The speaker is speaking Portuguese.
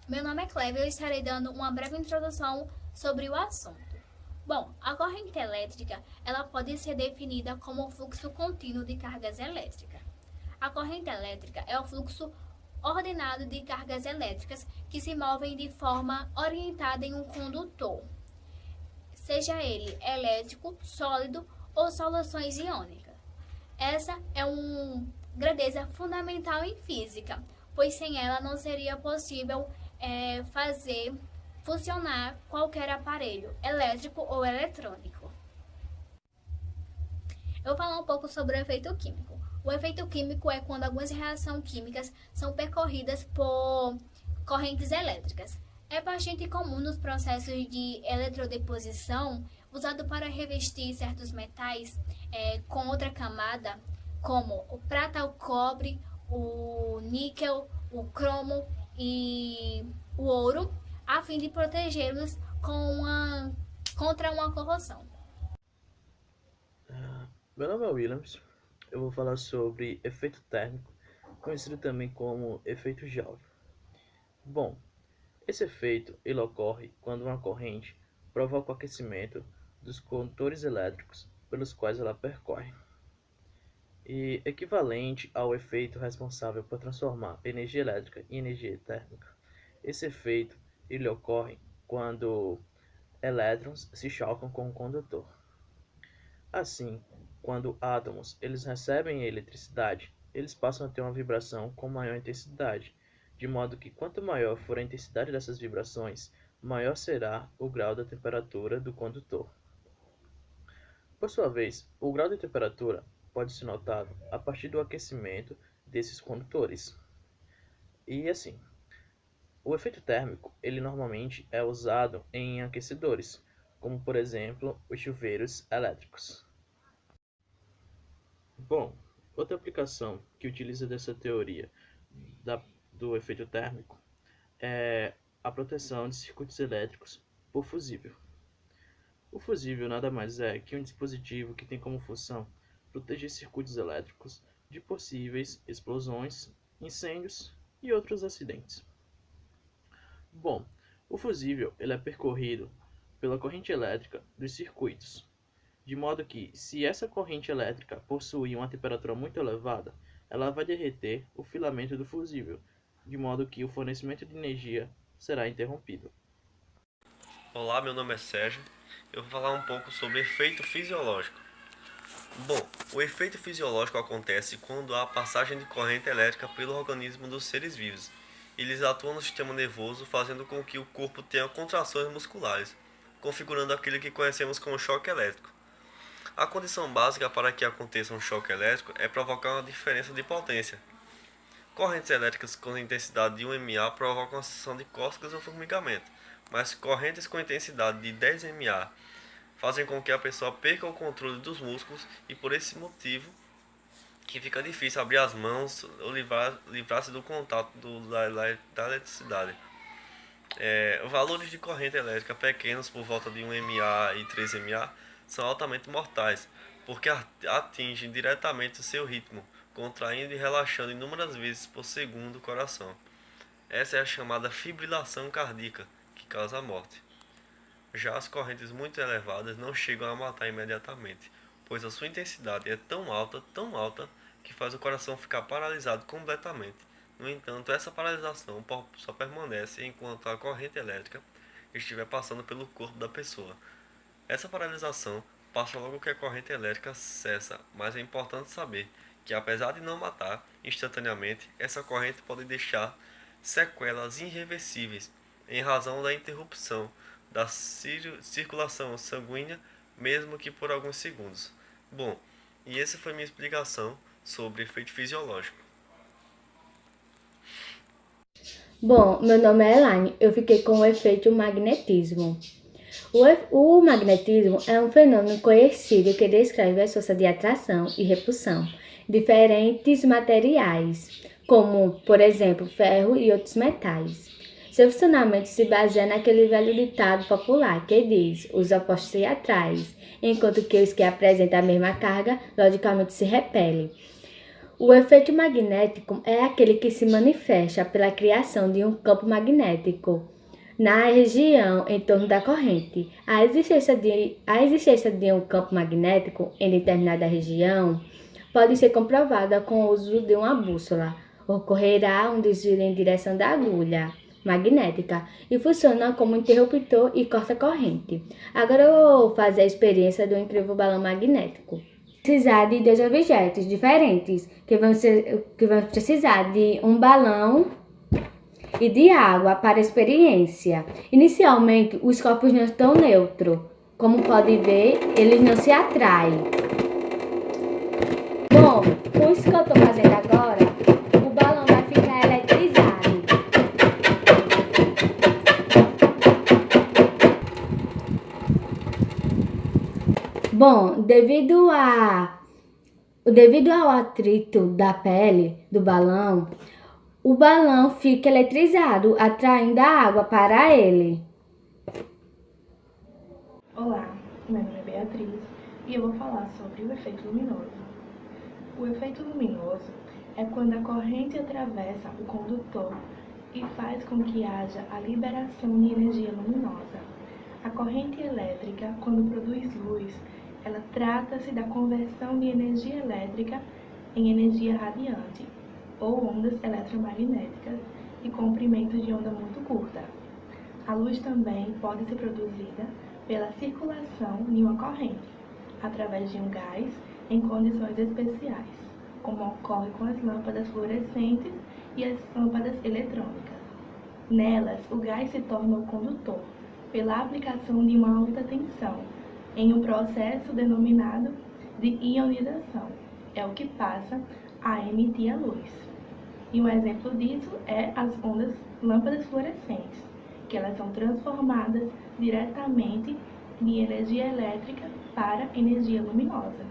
Meu nome é Cleve e eu estarei dando uma breve introdução sobre o assunto. Bom, a corrente elétrica, ela pode ser definida como o fluxo contínuo de cargas elétricas. A corrente elétrica é o fluxo ordenado de cargas elétricas que se movem de forma orientada em um condutor, seja ele elétrico, sólido ou soluções iônicas. Essa é uma grandeza fundamental em física, pois sem ela não seria possível fazer funcionar qualquer aparelho elétrico ou eletrônico. Eu vou falar um pouco sobre o efeito químico. O efeito químico é quando algumas reações químicas são percorridas por correntes elétricas. É bastante comum nos processos de eletrodeposição, usado para revestir certos metais com outra camada, como o prata, o cobre, o níquel, o cromo e o ouro, a fim de protegê-los contra uma corrosão. Meu nome é Williams. Eu vou falar sobre efeito térmico, conhecido também como efeito Joule. Bom, esse efeito ele ocorre quando uma corrente provoca o aquecimento dos condutores elétricos pelos quais ela percorre, e equivalente ao efeito responsável por transformar energia elétrica em energia térmica. Esse efeito ele ocorre quando elétrons se chocam com o condutor. Assim, quando átomos eles recebem eletricidade, eles passam a ter uma vibração com maior intensidade, de modo que quanto maior for a intensidade dessas vibrações, maior será o grau da temperatura do condutor. Por sua vez, o grau de temperatura pode ser notado a partir do aquecimento desses condutores. E assim, o efeito térmico, ele normalmente é usado em aquecedores, como por exemplo, os chuveiros elétricos. Bom, outra aplicação que utiliza dessa teoria do efeito térmico é a proteção de circuitos elétricos por fusível. O fusível nada mais é que um dispositivo que tem como função proteger circuitos elétricos de possíveis explosões, incêndios e outros acidentes. Bom, o fusível ele é percorrido pela corrente elétrica dos circuitos, de modo que, se essa corrente elétrica possuir uma temperatura muito elevada, ela vai derreter o filamento do fusível, de modo que o fornecimento de energia será interrompido. Olá, meu nome é Sérgio. Eu vou falar um pouco sobre efeito fisiológico. Bom, o efeito fisiológico acontece quando há passagem de corrente elétrica pelo organismo dos seres vivos. Eles atuam no sistema nervoso, fazendo com que o corpo tenha contrações musculares, configurando aquilo que conhecemos como choque elétrico. A condição básica para que aconteça um choque elétrico é provocar uma diferença de potência. Correntes elétricas com intensidade de 1 mA provocam a sensação de cócegas ou formigamento, mas correntes com intensidade de 10 mA fazem com que a pessoa perca o controle dos músculos e por esse motivo que fica difícil abrir as mãos ou livrar-se do contato da eletricidade. Valores de corrente elétrica pequenos, por volta de 1 mA e 3 mA, são altamente mortais, porque atingem diretamente o seu ritmo, contraindo e relaxando inúmeras vezes por segundo o coração. Essa é a chamada fibrilação cardíaca, que causa a morte. Já as correntes muito elevadas não chegam a matar imediatamente, pois a sua intensidade é tão alta, que faz o coração ficar paralisado completamente. No entanto, essa paralisação só permanece enquanto a corrente elétrica estiver passando pelo corpo da pessoa. Essa paralisação passa logo que a corrente elétrica cessa, mas é importante saber que, apesar de não matar instantaneamente, essa corrente pode deixar sequelas irreversíveis em razão da interrupção da circulação sanguínea, mesmo que por alguns segundos. Bom, e essa foi minha explicação sobre efeito fisiológico. Bom, meu nome é Elaine, eu fiquei com o efeito magnetismo. O magnetismo é um fenômeno conhecido que descreve as forças de atração e repulsão de diferentes materiais, como, por exemplo, ferro e outros metais. Seu funcionamento se baseia naquele velho ditado popular que diz: os opostos se atraem, enquanto que os que apresentam a mesma carga, logicamente se repelem. O efeito magnético é aquele que se manifesta pela criação de um campo magnético na região em torno da corrente. A existência de um campo magnético em determinada região pode ser comprovada com o uso de uma bússola. Ocorrerá um desvio em direção da agulha magnética e funciona como interruptor e corta-corrente. Agora eu vou fazer a experiência do incrível balão magnético. Precisar de dois objetos diferentes, que vão precisar de um balão e de água para a experiência. Inicialmente, os corpos não estão neutros. Como pode ver, eles não se atraem. Bom, com isso que eu estou fazendo agora, o balão vai ficar eletrizado. Bom, devido ao atrito da pele do balão, o balão fica eletrizado, atraindo a água para ele. Olá, meu nome é Beatriz e eu vou falar sobre o efeito luminoso. O efeito luminoso é quando a corrente atravessa o condutor e faz com que haja a liberação de energia luminosa. A corrente elétrica, quando produz luz, ela trata-se da conversão de energia elétrica em energia radiante, ou ondas eletromagnéticas e comprimentos de onda muito curta. A luz também pode ser produzida pela circulação de uma corrente, através de um gás em condições especiais, como ocorre com as lâmpadas fluorescentes e as lâmpadas eletrônicas. Nelas, o gás se torna o condutor pela aplicação de uma alta tensão em um processo denominado de ionização. É o que passa a emitir a luz. E um exemplo disso é as lâmpadas fluorescentes, que elas são transformadas diretamente de energia elétrica para energia luminosa.